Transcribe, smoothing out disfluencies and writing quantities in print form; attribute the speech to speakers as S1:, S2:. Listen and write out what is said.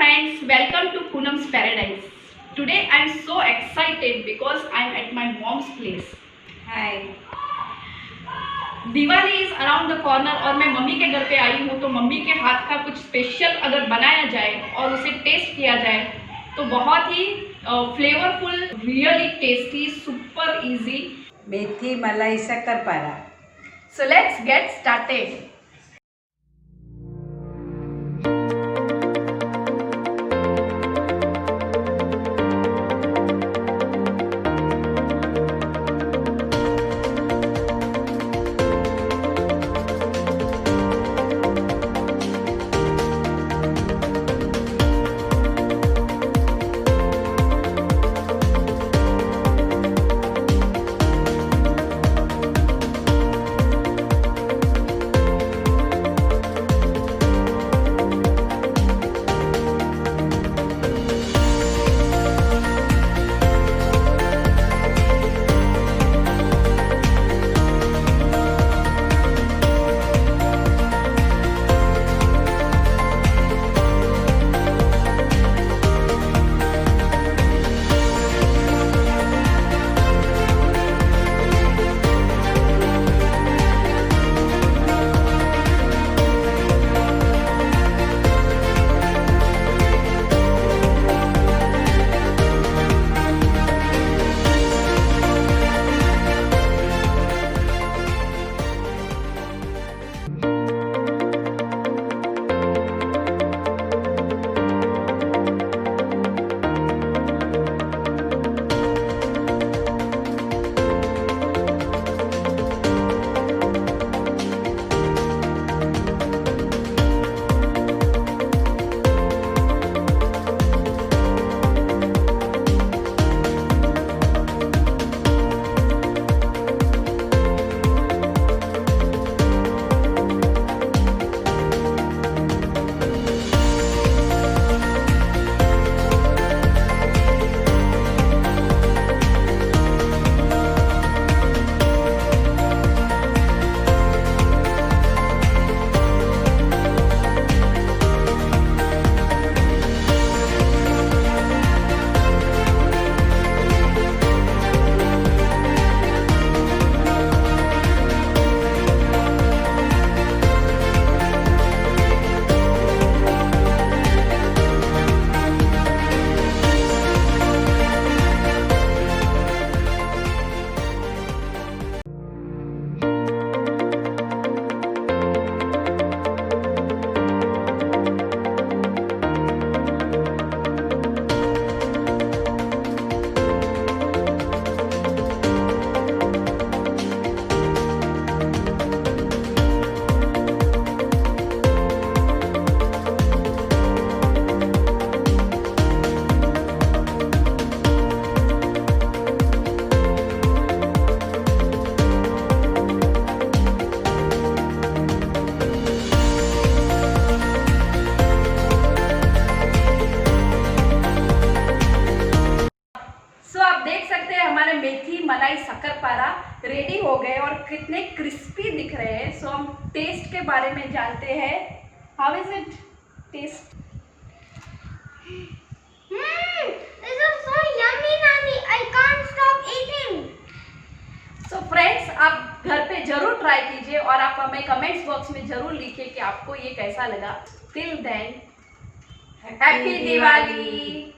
S1: friends, welcome to Poonam's Paradise. Today I am so excited because I am at my mom's place.
S2: Hi.
S1: Diwali is around the corner और मैं mummy के घर पे आई हूँ, तो mummy के हाथ का कुछ स्पेशल अगर बनाया जाए और उसे टेस्ट किया जाए तो बहुत ही flavourful, really tasty, super easy.
S2: Methi malai shakkarpara.
S1: So let's get started. हमारे मेथी मलाई शक्करपारा रेडी हो गए और कितने क्रिस्पी दिख रहे हैं. सो हम टेस्ट के बारे में जानते हैं. How is it taste?
S3: This is so yummy, Nani. I can't stop eating.
S1: So friends, आप घर पे जरूर ट्राई कीजिए और आप हमें कमेंट्स बॉक्स में जरूर लिखिए कि आपको ये कैसा लगा. Till then, happy Diwali.